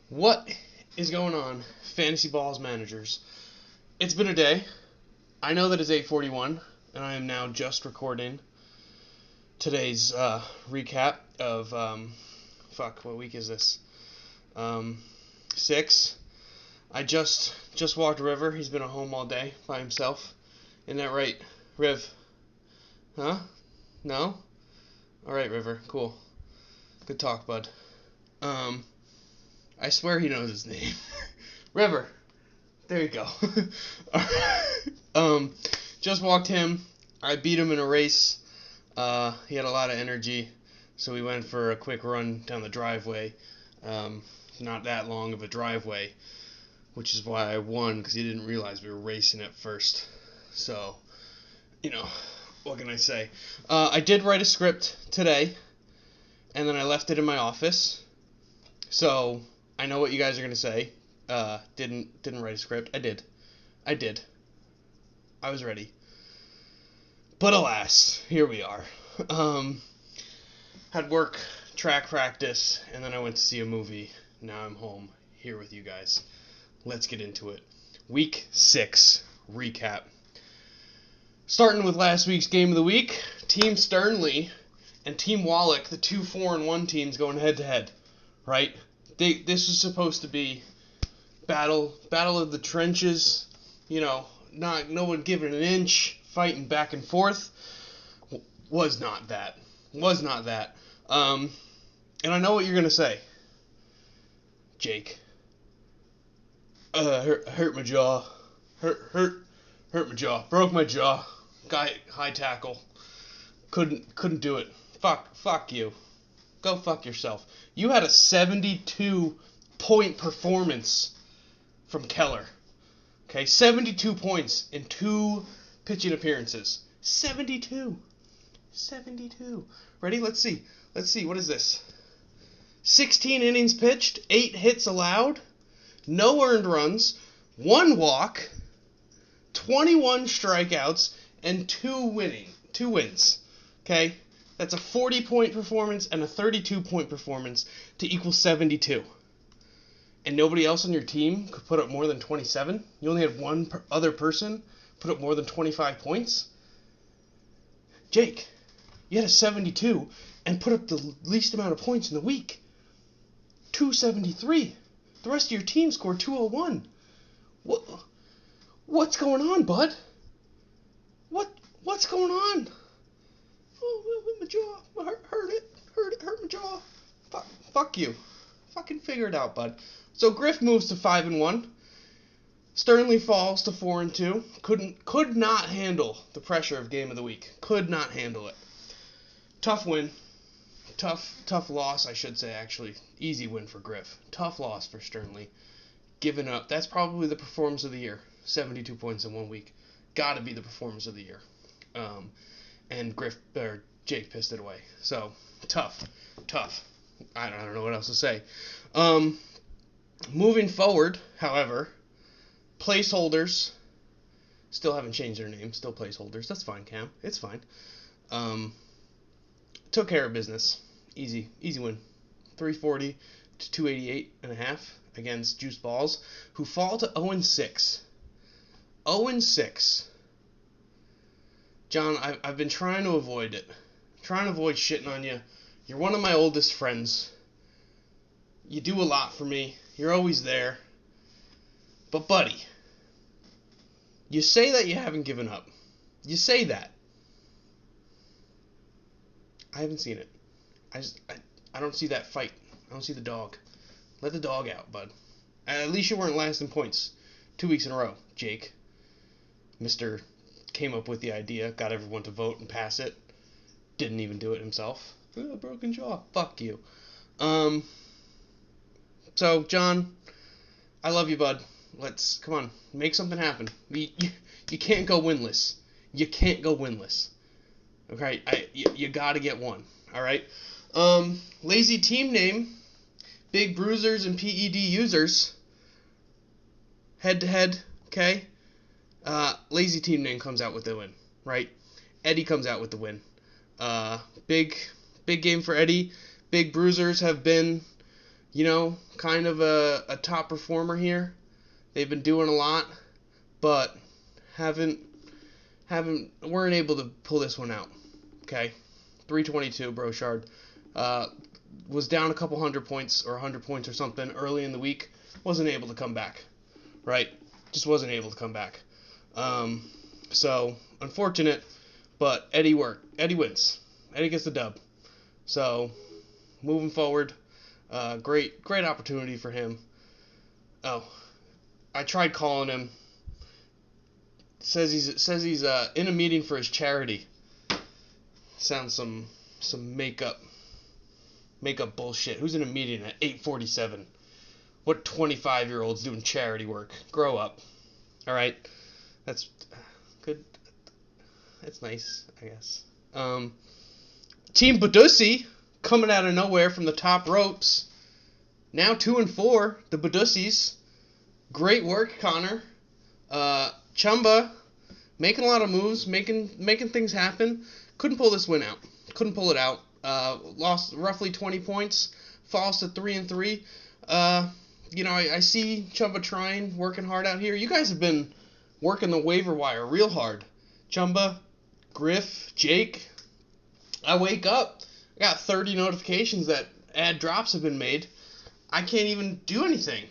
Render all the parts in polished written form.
What is going on, Fantasy Balls managers? It's been a day. I know that it's 8:41, and I am now just recording today's recap of what week is this? 6. I just walked River. He's been at home all day by himself. Isn't that right, Riv? Huh? No? All right, River. Cool. Good talk, bud. I swear he knows his name. River. There you go. Just walked him. I beat him in a race. He had a lot of energy, so we went for a quick run down the driveway. Not that long of a driveway, which is why I won, because he didn't realize we were racing at first. So, what can I say? I did write a script today, and then I left it in my office. So I know what you guys are gonna say. Didn't write a script. I did. I was ready. But alas, here we are. Had work, track practice, and then I went to see a movie. Now I'm home, here with you guys. Let's get into it. Week 6 recap. Starting with last week's game of the week, Team Sternly and Team Wallach, the two 4-1 teams going head to head. Right? This was supposed to be battle of the trenches, no one giving an inch, fighting back and forth. Was not that. And I know what you're gonna say, Jake. Hurt my jaw. Hurt my jaw. Broke my jaw. Guy high tackle. Couldn't do it. Fuck you. Go fuck yourself. You had a 72-point performance from Keller. Okay, 72 points in 2 pitching appearances. 72. Ready? Let's see. What is this? 16 innings pitched, 8 hits allowed, no earned runs, 1 walk, 21 strikeouts, and 2 wins. Okay? That's a 40-point performance and a 32-point performance to equal 72. And nobody else on your team could put up more than 27? You only had one other person put up more than 25 points? Jake, you had a 72 and put up the least amount of points in the week. 273. The rest of your team scored 201. What's going on, bud? What's going on? Oh, my jaw. Hurt my jaw. Fuck you. Fucking figure it out, bud. So Griff moves to 5-1. Sternly falls to 4-2. Could not handle the pressure of game of the week. Could not handle it. Tough win. Tough loss, I should say, actually. Easy win for Griff. Tough loss for Sternly. Given up. That's probably the performance of the year. 72 points in 1 week. Gotta be the performance of the year. And Jake pissed it away. So, tough. I don't know what else to say. Moving forward, however, placeholders still haven't changed their name. Still placeholders. That's fine, Cam. It's fine. Took care of business. Easy win. 340 to 288.5 against Juice Balls, who fall to 0-6. 0-6. John, I've been trying to avoid it. Trying to avoid shitting on you. You're one of my oldest friends. You do a lot for me. You're always there. But, buddy, you say that you haven't given up. You say that. I haven't seen it. I don't see that fight. I don't see the dog. Let the dog out, bud. At least you weren't last in points 2 weeks in a row, Jake. Mr. came up with the idea, got everyone to vote and pass it. Didn't even do it himself. Broken jaw. Fuck you. So, John, I love you, bud. Come on, make something happen. You can't go winless. Okay, you gotta get one. All right. Lazy team name, Big Bruisers and PED users. Head to head. Okay. Lazy team name comes out with the win. Right. Eddie comes out with the win. Big game for Eddie. Big Bruisers have been kind of a top performer here. They've been doing a lot, but weren't able to pull this one out. Okay, 322 Brochard was down a couple hundred points or 100 points or something early in the week. Wasn't able to come back, right? Just wasn't able to come back. So unfortunate, but Eddie wins. Eddie gets the dub. So moving forward, great opportunity for him. Oh, I tried calling him. Says he's in a meeting for his charity. Sounds some makeup bullshit. Who's in a meeting at 8:47? What 25-year-old's doing charity work? Grow up. All right, that's good. That's nice, I guess. Team Badussi coming out of nowhere from the top ropes. Now 2-4. The Badussis. Great work, Connor. Chumba making a lot of moves, making things happen. Couldn't pull this win out. Couldn't pull it out. Lost roughly 20 points. Falls to 3-3. I see Chumba trying, working hard out here. You guys have been working the waiver wire real hard. Chumba, Griff, Jake. I wake up. I got 30 notifications that ad drops have been made. I can't even do anything.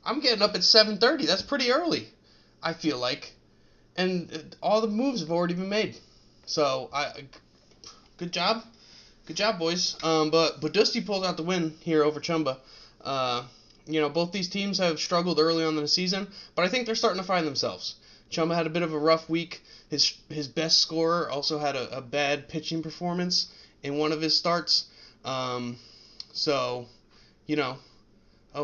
I'm getting up at 7:30. That's pretty early, I feel like. And all the moves have already been made. So, good job. Good job, boys. But Dusty pulled out the win here over Chumba. Both these teams have struggled early on in the season, but I think they're starting to find themselves. Chumba had a bit of a rough week. His best scorer also had a bad pitching performance in one of his starts. Oh,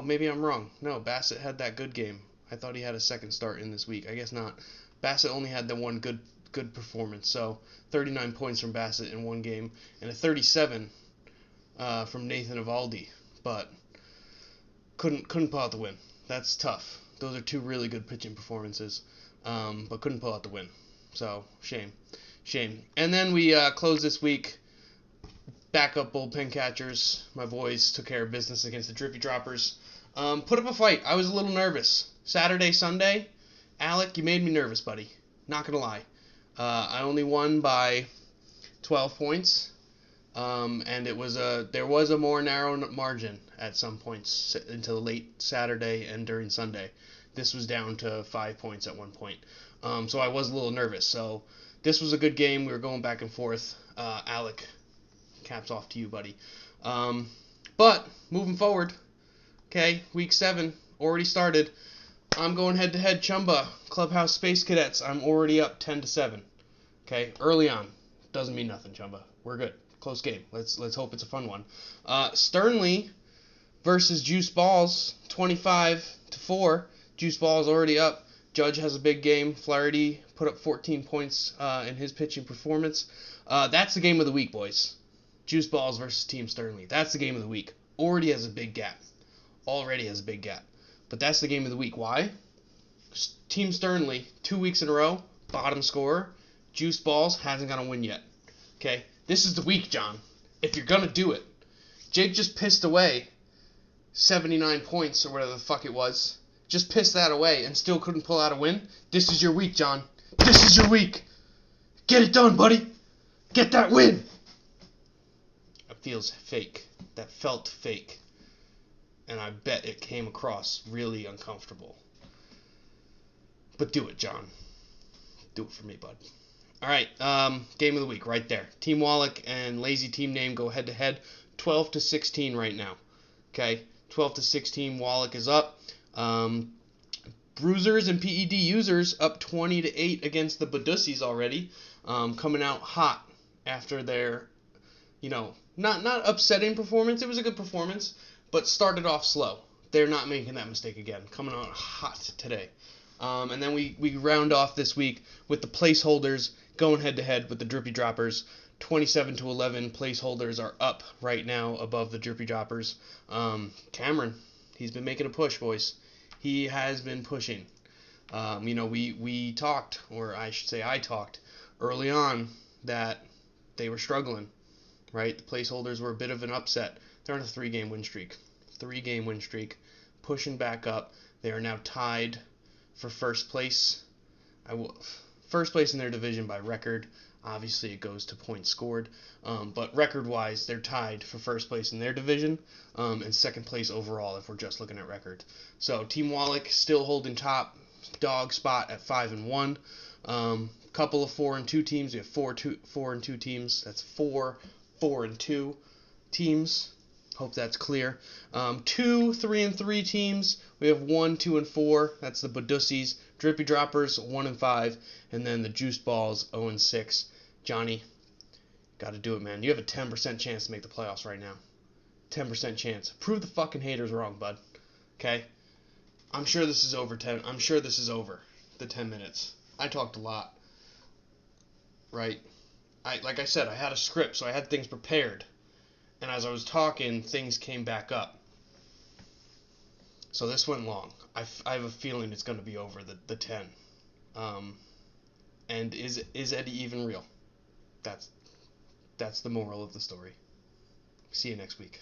maybe I'm wrong. No, Bassett had that good game. I thought he had a second start in this week. I guess not. Bassett only had the one good performance. So 39 points from Bassett in one game and a 37 from Nathan Eovaldi, but couldn't pull out the win. That's tough. Those are two really good pitching performances, but couldn't pull out the win. So shame. And then we close this week. Backup bullpen catchers. My boys took care of business against the Drippy Droppers. Put up a fight. I was a little nervous. Saturday, Sunday, Alec, you made me nervous, buddy. Not gonna lie. I only won by 12 points, and there was a more narrow margin at some points until late Saturday and during Sunday. This was down to 5 points at one point. So I was a little nervous. So this was a good game. We were going back and forth. Alec, caps off to you, buddy. But moving forward, okay, week 7 already started. I'm going head-to-head Chumba, Clubhouse Space Cadets. I'm already up 10-7. Okay, early on. Doesn't mean nothing, Chumba. We're good. Close game. Let's hope it's a fun one. Sternly versus Juice Balls, 25-4. Juice Balls already up. Judge has a big game. Flaherty put up 14 points in his pitching performance. That's the game of the week, boys. Juice Balls versus Team Sternly. That's the game of the week. Already has a big gap. But that's the game of the week. Why? Team Sternly, 2 weeks in a row, bottom scorer. Juice Balls hasn't got a win yet. Okay? This is the week, John. If you're going to do it. Jake just pissed away 79 points or whatever the fuck it was. Just pissed that away and still couldn't pull out a win. This is your week, John. This is your week. Get it done, buddy. Get that win. That feels fake. That felt fake. And I bet it came across really uncomfortable. But do it, John. Do it for me, bud. All right, game of the week right there. Team Wallach and Lazy Team Name go head-to-head. 12-16 right now. Okay, 12-16. Wallach is up. Bruisers and PED users up 20-8 against the Badussis already. Coming out hot after their, not upsetting performance. It was a good performance, but started off slow. They're not making that mistake again. Coming out hot today. And then we round off this week with the placeholders going head-to-head with the Drippy Droppers. 27-11 placeholders are up right now above the Drippy Droppers. Cameron, he's been making a push, boys. He has been pushing. We talked, or I should say I talked, early on that they were struggling, right? The placeholders were a bit of an upset. They're on a 3-game win streak. 3-game win streak, pushing back up. They are now tied for first place. First place in their division by record. Obviously, it goes to points scored. But record-wise, they're tied for first place in their division and second place overall if we're just looking at record. So Team Wallach still holding top dog spot at 5-1. Couple of 4-2 teams. We have 4-2 teams. That's 4-4-2 teams. Hope that's clear. 2 3-3 teams. We have 1 2-4. That's the Badussies. Drippy Droppers 1-5, and then the Juice Balls 0-6. Johnny, got to do it, man. You have a 10% chance to make the playoffs right now. 10% chance. Prove the fucking haters wrong, bud. Okay? I'm sure this is over 10. I'm sure this is over the 10 minutes. I talked a lot. Right? Like I said, I had a script, so I had things prepared. And as I was talking, things came back up. So this went long. I have a feeling it's going to be over the 10. And is Eddie even real? That's the moral of the story. See you next week.